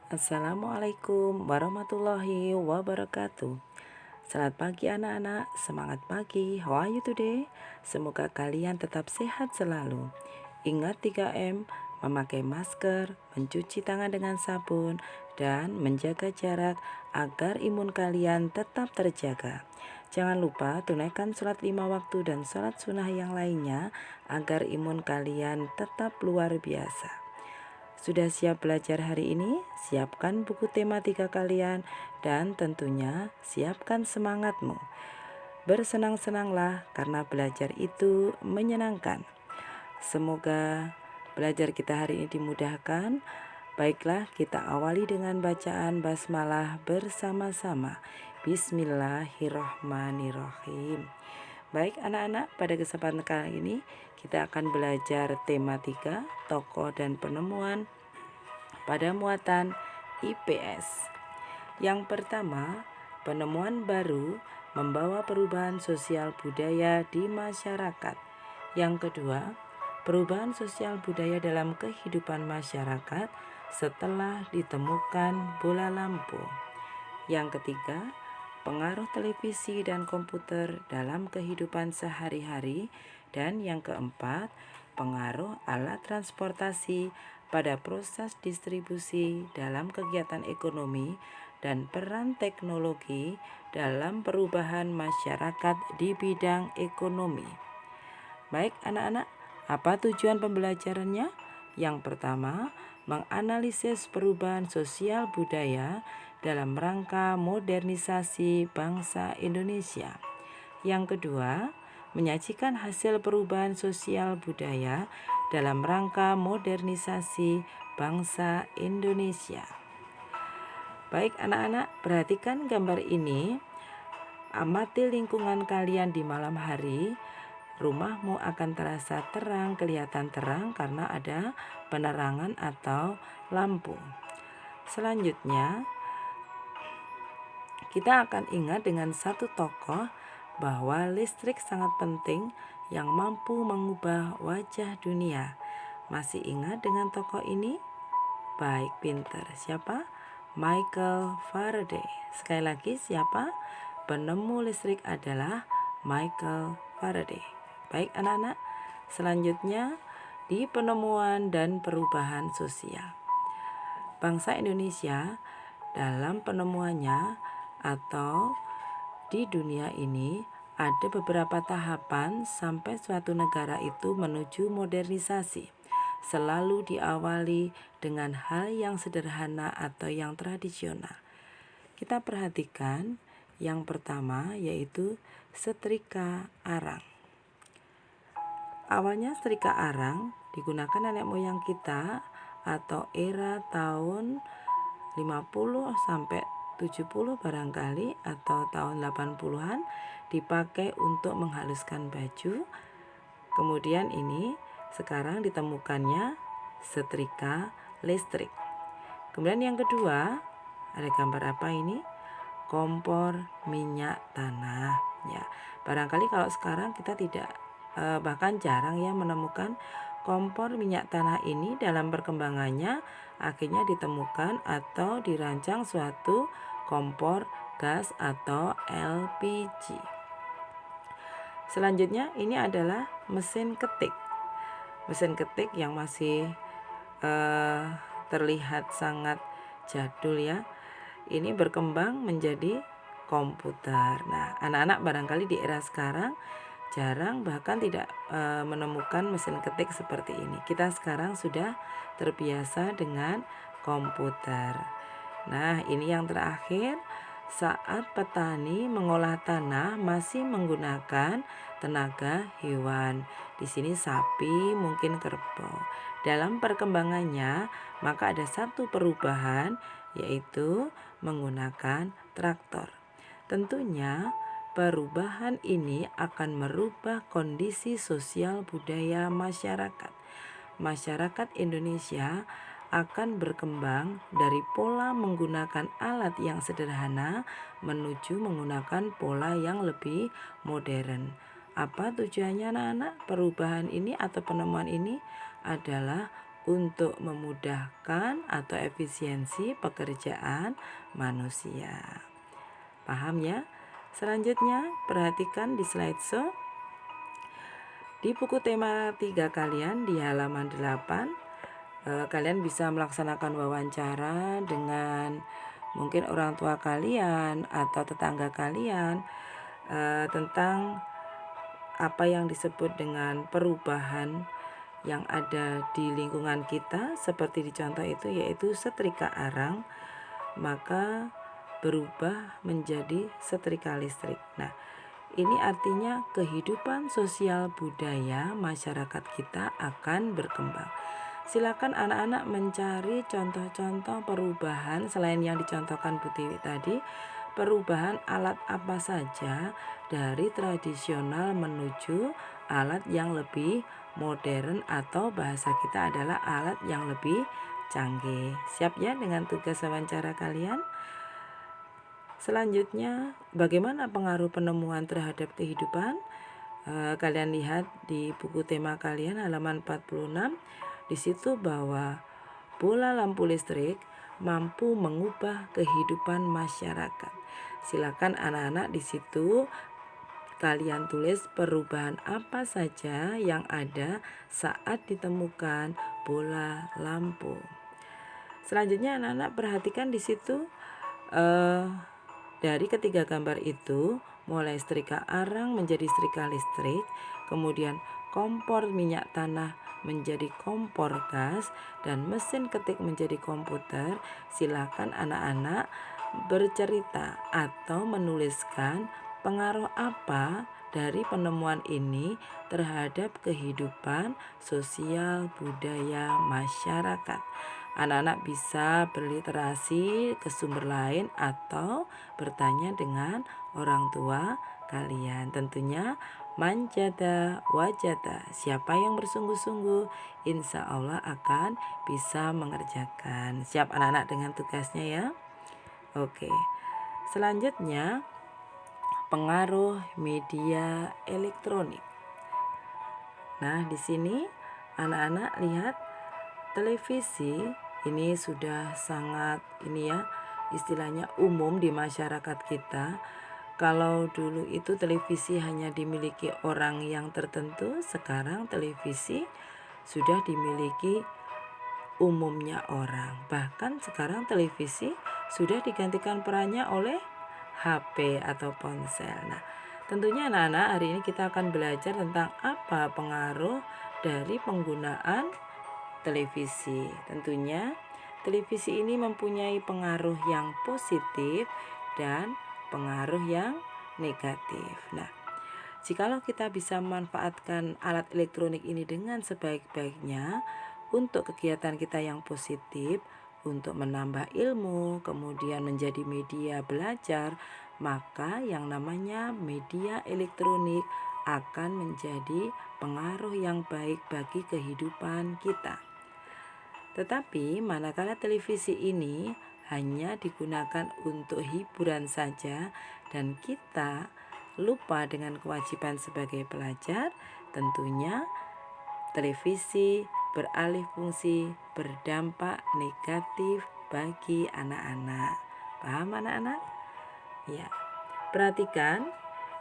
Assalamualaikum warahmatullahi wabarakatuh. Selamat pagi anak-anak, semangat pagi. How are you today? Semoga kalian tetap sehat selalu. Ingat 3M, memakai masker, mencuci tangan dengan sabun, dan menjaga jarak agar imun kalian tetap terjaga. Jangan lupa tunaikan sholat 5 waktu dan sholat sunnah yang lainnya agar imun kalian tetap luar biasa. Sudah siap belajar hari ini? Siapkan buku tematika kalian dan tentunya siapkan semangatmu. Bersenang-senanglah karena belajar itu menyenangkan. Semoga belajar kita hari ini dimudahkan. Baiklah, kita awali dengan bacaan basmalah bersama-sama. Bismillahirrohmanirrohim. Baik anak-anak, pada kesempatan kali ini kita akan belajar tematika, tokoh dan penemuan pada muatan IPS. Yang pertama, penemuan baru membawa perubahan sosial budaya di masyarakat. Yang kedua, perubahan sosial budaya dalam kehidupan masyarakat setelah ditemukan bola lampu. Yang ketiga, pengaruh televisi dan komputer dalam kehidupan sehari-hari. Dan yang keempat, pengaruh alat transportasi pada proses distribusi dalam kegiatan ekonomi dan peran teknologi dalam perubahan masyarakat di bidang ekonomi. Baik anak-anak, apa tujuan pembelajarannya? Yang pertama, menganalisis perubahan sosial budaya dalam rangka modernisasi bangsa Indonesia. Yang kedua, menyajikan hasil perubahan sosial budaya dalam rangka modernisasi bangsa Indonesia. Baik anak-anak, perhatikan gambar ini. Amati lingkungan kalian di malam hari. Rumahmu akan terasa terang, kelihatan terang karena ada penerangan atau lampu. Selanjutnya, kita akan ingat dengan satu tokoh bahwa listrik sangat penting yang mampu mengubah wajah dunia. Masih ingat dengan tokoh ini? Baik, pinter. Siapa? Michael Faraday. Sekali lagi, siapa? Penemu listrik adalah Michael Faraday. Baik anak-anak, selanjutnya di penemuan dan perubahan sosial. Bangsa Indonesia dalam penemuannya atau di dunia ini ada beberapa tahapan sampai suatu negara itu menuju modernisasi. Selalu diawali dengan hal yang sederhana atau yang tradisional. Kita perhatikan yang pertama yaitu setrika arang. Awalnya setrika arang digunakan nenek moyang kita atau era tahun 50 sampai 70 barangkali atau tahun 80-an dipakai untuk menghaluskan baju. Kemudian ini sekarang ditemukannya setrika listrik. Kemudian yang kedua, ada gambar apa ini? Kompor minyak tanah. Ya, barangkali kalau sekarang kita tidak bahkan jarang ya menemukan kompor minyak tanah ini. Dalam perkembangannya akhirnya ditemukan atau dirancang suatu kompor gas atau LPG. Selanjutnya ini adalah mesin ketik. Mesin ketik yang masih terlihat sangat jadul ya. Ini berkembang menjadi komputer. Nah, anak-anak barangkali di era sekarang jarang bahkan tidak menemukan mesin ketik seperti ini. Kita sekarang sudah terbiasa dengan komputer. Nah, ini yang terakhir, saat petani mengolah tanah masih menggunakan tenaga hewan. Di sini sapi, mungkin kerbau. Dalam perkembangannya, maka ada satu perubahan yaitu menggunakan traktor. Tentunya perubahan ini akan merubah kondisi sosial budaya masyarakat. Masyarakat Indonesia akan berkembang dari pola menggunakan alat yang sederhana menuju menggunakan pola yang lebih modern. Apa tujuannya anak-anak? Perubahan ini atau penemuan ini adalah untuk memudahkan atau efisiensi pekerjaan manusia. Paham ya? Selanjutnya, perhatikan di slideshow. Di buku tema 3 kalian di halaman 8, kalian bisa melaksanakan wawancara dengan mungkin orang tua kalian atau tetangga kalian tentang apa yang disebut dengan perubahan yang ada di lingkungan kita, seperti di contoh itu yaitu setrika arang maka berubah menjadi setrika listrik. Nah, ini artinya kehidupan sosial budaya masyarakat kita akan berkembang. Silakan anak-anak mencari contoh-contoh perubahan selain yang dicontohkan Bu Tiwi tadi. Perubahan alat apa saja dari tradisional menuju alat yang lebih modern atau bahasa kita adalah alat yang lebih canggih. Siap ya dengan tugas wawancara kalian? Selanjutnya, bagaimana pengaruh penemuan terhadap kehidupan? Kalian lihat di buku tema kalian halaman 46. Di situ bahwa bola lampu listrik mampu mengubah kehidupan masyarakat. Silakan anak-anak di situ kalian tulis perubahan apa saja yang ada saat ditemukan bola lampu. Selanjutnya anak-anak perhatikan di situ dari ketiga gambar itu, mulai setrika arang menjadi setrika listrik, kemudian kompor minyak tanah menjadi kompor gas, dan mesin ketik menjadi komputer. Silakan anak-anak bercerita atau menuliskan pengaruh apa dari penemuan ini terhadap kehidupan sosial budaya masyarakat. Anak-anak bisa berliterasi ke sumber lain atau bertanya dengan orang tua kalian. Tentunya manjada wajada, siapa yang bersungguh-sungguh insya Allah akan bisa mengerjakan. Siap anak-anak dengan tugasnya ya? Oke. Selanjutnya, pengaruh media elektronik. Nah, di sini anak-anak lihat televisi ini sudah sangat istilahnya umum di masyarakat kita. Kalau dulu itu televisi hanya dimiliki orang yang tertentu, sekarang televisi sudah dimiliki umumnya orang. Bahkan sekarang televisi sudah digantikan perannya oleh HP atau ponsel. Nah, tentunya anak-anak hari ini kita akan belajar tentang apa pengaruh dari penggunaan televisi. Tentunya televisi ini mempunyai pengaruh yang positif dan pengaruh yang negatif. Nah, jikalau kita bisa memanfaatkan alat elektronik ini dengan sebaik-baiknya untuk kegiatan kita yang positif, untuk menambah ilmu, kemudian menjadi media belajar, maka yang namanya media elektronik akan menjadi pengaruh yang baik bagi kehidupan kita. Tetapi manakala televisi ini hanya digunakan untuk hiburan saja dan kita lupa dengan kewajiban sebagai pelajar, tentunya televisi beralih fungsi berdampak negatif bagi anak-anak. Paham anak-anak? Ya. Perhatikan,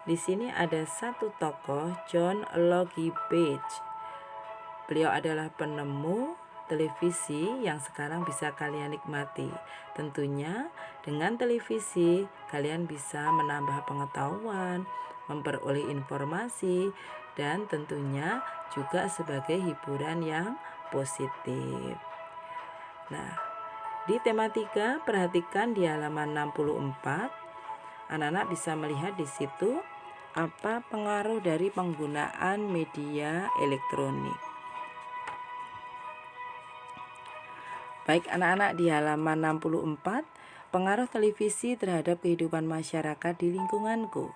di sini ada satu tokoh, John Logie Bates. Beliau adalah penemu televisi yang sekarang bisa kalian nikmati. Tentunya dengan televisi kalian bisa menambah pengetahuan, memperoleh informasi, dan tentunya juga sebagai hiburan yang positif. Nah, di tema 3 perhatikan di halaman 64. Anak-anak bisa melihat di situ apa pengaruh dari penggunaan media elektronik. Baik anak-anak, di halaman 64, pengaruh televisi terhadap kehidupan masyarakat di lingkunganku.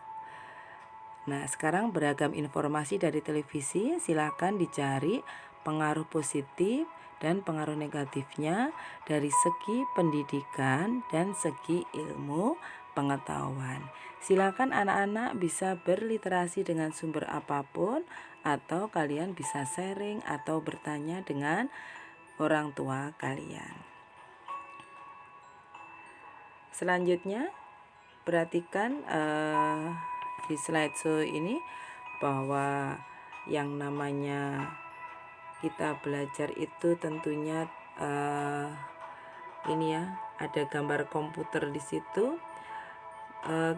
Nah, sekarang beragam informasi dari televisi, silakan dicari pengaruh positif dan pengaruh negatifnya dari segi pendidikan dan segi ilmu pengetahuan. Silakan anak-anak bisa berliterasi dengan sumber apapun atau kalian bisa sharing atau bertanya dengan orang tua kalian. Selanjutnya, perhatikan di slideshow ini bahwa yang namanya kita belajar itu tentunya ini ya, ada gambar komputer di situ.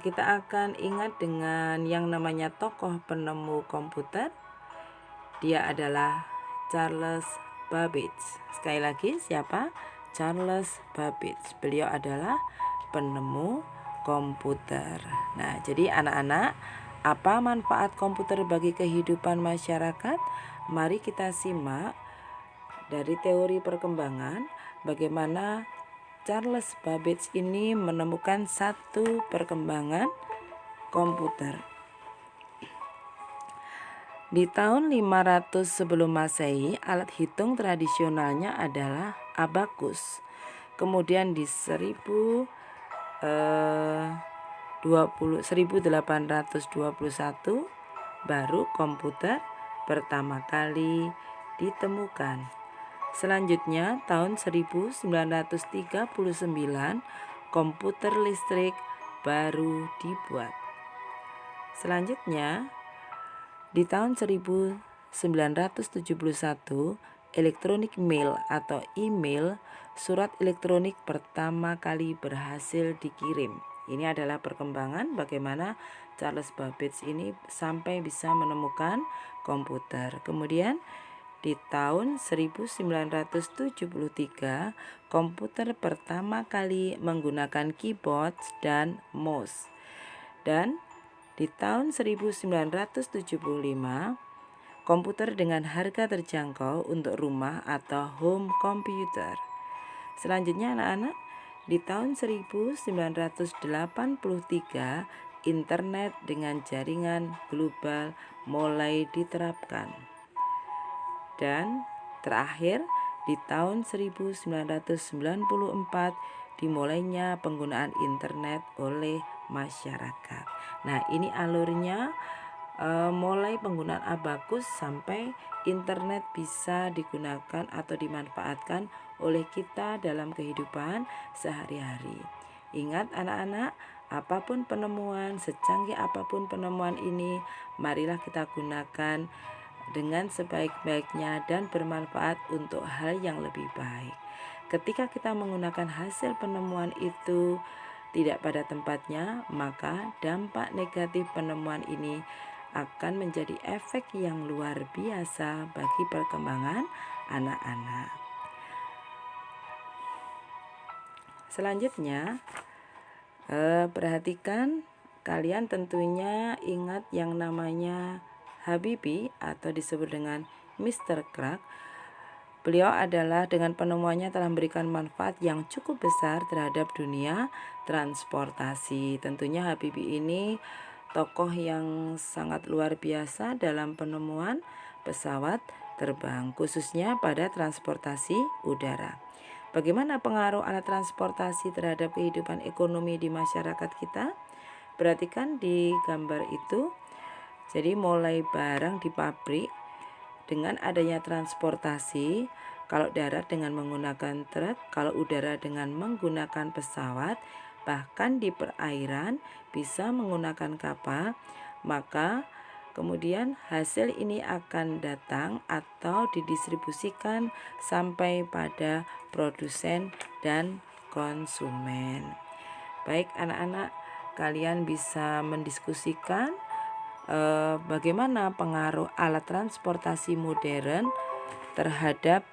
Kita akan ingat dengan yang namanya tokoh penemu komputer. Dia adalah Charles Babbage. Sekali lagi, siapa? Charles Babbage. Beliau adalah penemu komputer. Nah, jadi anak-anak, apa manfaat komputer bagi kehidupan masyarakat? Mari kita simak dari teori perkembangan bagaimana Charles Babbage ini menemukan satu perkembangan komputer. Di tahun 500 sebelum Masehi, alat hitung tradisionalnya adalah abakus. Kemudian di 1821 baru komputer pertama kali ditemukan. Selanjutnya tahun 1939 komputer listrik baru dibuat. Selanjutnya di tahun 1971 elektronik mail atau email, surat elektronik pertama kali berhasil dikirim. Ini adalah perkembangan bagaimana Charles Babbage ini sampai bisa menemukan komputer. Kemudian di tahun 1973 komputer pertama kali menggunakan keyboard dan mouse. Dan di tahun 1975 komputer dengan harga terjangkau untuk rumah atau home computer. Selanjutnya anak-anak, di tahun 1983 internet dengan jaringan global mulai diterapkan. Dan terakhir di tahun 1994 dimulainya penggunaan internet oleh masyarakat. Nah, ini alurnya mulai penggunaan abakus sampai internet bisa digunakan atau dimanfaatkan oleh kita dalam kehidupan sehari-hari. Ingat anak-anak, apapun penemuan, secanggih apapun penemuan ini, marilah kita gunakan dengan sebaik-baiknya dan bermanfaat untuk hal yang lebih baik. Ketika kita menggunakan hasil penemuan itu tidak pada tempatnya, maka dampak negatif penemuan ini akan menjadi efek yang luar biasa bagi perkembangan anak-anak. Selanjutnya, perhatikan, kalian tentunya ingat yang namanya Habibi atau disebut dengan Mr. Clark. Beliau adalah dengan penemuannya telah memberikan manfaat yang cukup besar terhadap dunia transportasi. Tentunya Habibi ini tokoh yang sangat luar biasa dalam penemuan pesawat terbang, khususnya pada transportasi udara. Bagaimana pengaruh alat transportasi terhadap kehidupan ekonomi di masyarakat kita? Perhatikan di gambar itu. Jadi mulai barang di pabrik dengan adanya transportasi, kalau darat dengan menggunakan truk, kalau udara dengan menggunakan pesawat, bahkan di perairan bisa menggunakan kapal, maka kemudian hasil ini akan datang atau didistribusikan sampai pada produsen dan konsumen. Baik anak-anak, kalian bisa mendiskusikan bagaimana pengaruh alat transportasi modern terhadap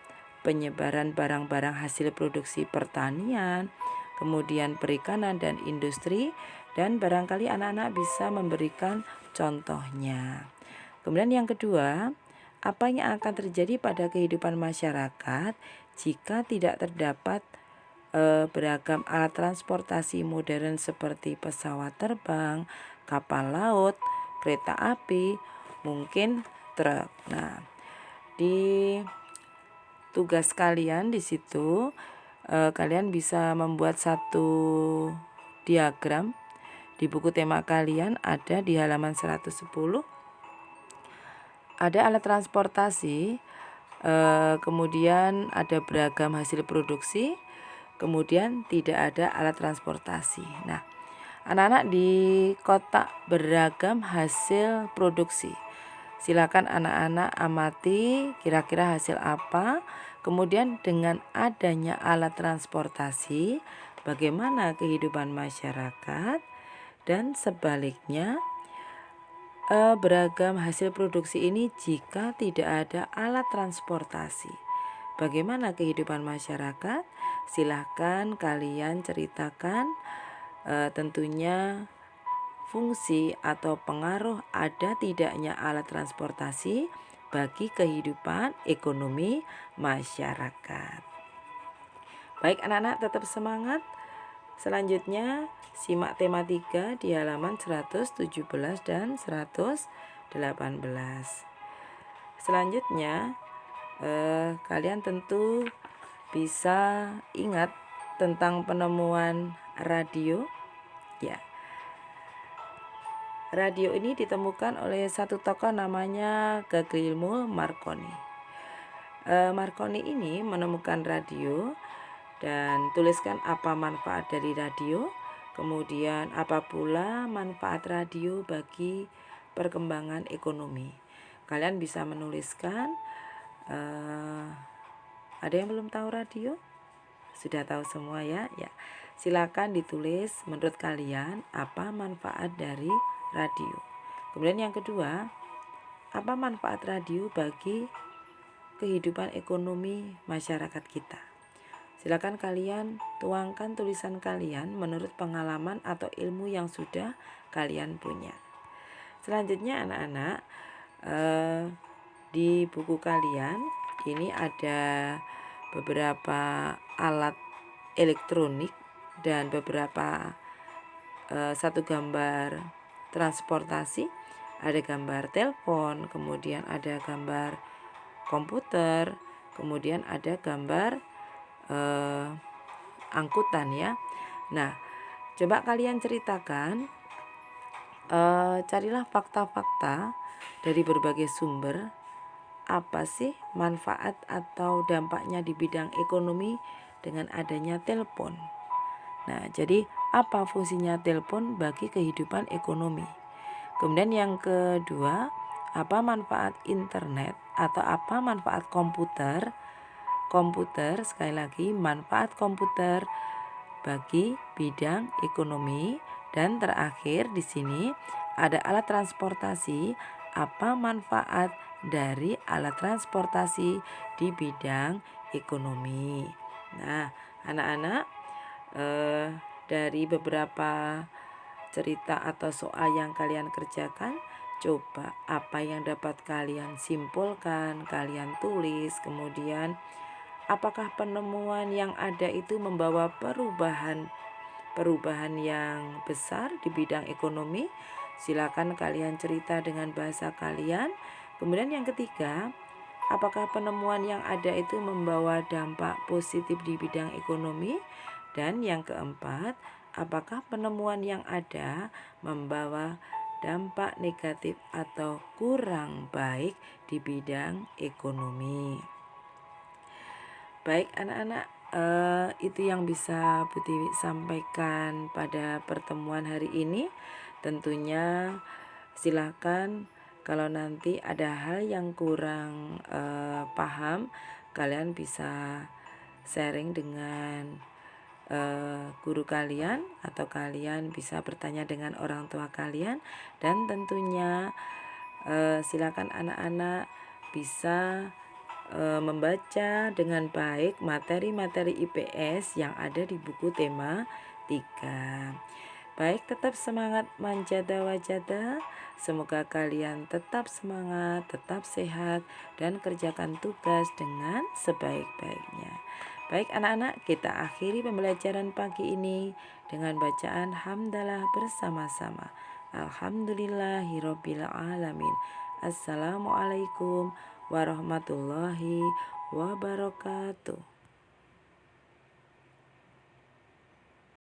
penyebaran barang-barang hasil produksi pertanian, kemudian perikanan dan industri, dan barangkali anak-anak bisa memberikan contohnya. Kemudian yang kedua, apa yang akan terjadi pada kehidupan masyarakat jika tidak terdapat beragam alat transportasi modern seperti pesawat terbang, kapal laut, kereta api, mungkin truk. Nah, di tugas kalian di situ kalian bisa membuat satu diagram. Di buku tema kalian ada di halaman 110. Ada alat transportasi Kemudian ada beragam hasil produksi, kemudian tidak ada alat transportasi. Nah, anak-anak di kotak beragam hasil produksi. Silakan anak-anak amati kira-kira hasil apa. Kemudian dengan adanya alat transportasi, bagaimana kehidupan masyarakat, dan sebaliknya beragam hasil produksi ini jika tidak ada alat transportasi. Bagaimana kehidupan masyarakat? Silahkan kalian ceritakan tentunya fungsi atau pengaruh ada tidaknya alat transportasi bagi kehidupan ekonomi masyarakat. Baik anak-anak, tetap semangat. Selanjutnya simak tema 3 di halaman 117 dan 118. Selanjutnya kalian tentu bisa ingat tentang penemuan radio. Ya, radio ini ditemukan oleh satu tokoh namanya Guglielmo Marconi. Marconi ini menemukan radio dan tuliskan apa manfaat dari radio, kemudian apa pula manfaat radio bagi perkembangan ekonomi. Kalian bisa menuliskan. Ada yang belum tahu radio? Sudah tahu semua ya? Ya. Silakan ditulis menurut kalian apa manfaat dari radio. Kemudian yang kedua, apa manfaat radio bagi kehidupan ekonomi masyarakat kita? Silakan kalian tuangkan tulisan kalian menurut pengalaman atau ilmu yang sudah kalian punya. Selanjutnya anak-anak, di buku kalian ini ada beberapa alat elektronik dan beberapa satu gambar transportasi. Ada gambar telepon, kemudian ada gambar komputer, kemudian ada gambar angkutan ya. Nah, coba kalian ceritakan, carilah fakta-fakta dari berbagai sumber. Apa sih manfaat atau dampaknya di bidang ekonomi dengan adanya telepon? Nah, jadi apa fungsinya telepon bagi kehidupan ekonomi? Kemudian yang kedua, apa manfaat internet atau apa manfaat komputer? Komputer, sekali lagi, manfaat komputer bagi bidang ekonomi. Dan terakhir di sini ada alat transportasi, apa manfaat dari alat transportasi di bidang ekonomi. Nah, anak-anak, dari beberapa cerita atau soal yang kalian kerjakan, coba apa yang dapat kalian simpulkan, kalian tulis. Kemudian apakah penemuan yang ada itu membawa perubahan yang besar di bidang ekonomi? Silakan kalian cerita dengan bahasa kalian. Kemudian yang ketiga, apakah penemuan yang ada itu membawa dampak positif di bidang ekonomi? Dan yang keempat, apakah penemuan yang ada membawa dampak negatif atau kurang baik di bidang ekonomi? Baik anak-anak, itu yang bisa Putih sampaikan pada pertemuan hari ini. Tentunya silakan kalau nanti ada hal yang kurang paham, kalian bisa sharing dengan guru kalian, atau kalian bisa bertanya dengan orang tua kalian. Dan tentunya silakan anak-anak bisa membaca dengan baik materi-materi IPS yang ada di buku tema 3. Baik, tetap semangat manjada wajada. Semoga kalian tetap semangat, tetap sehat, dan kerjakan tugas dengan sebaik-baiknya. Baik anak-anak, kita akhiri pembelajaran pagi ini dengan bacaan hamdalah bersama-sama. Alhamdulillahirabbil alamin. Assalamualaikum warahmatullahi wabarakatuh.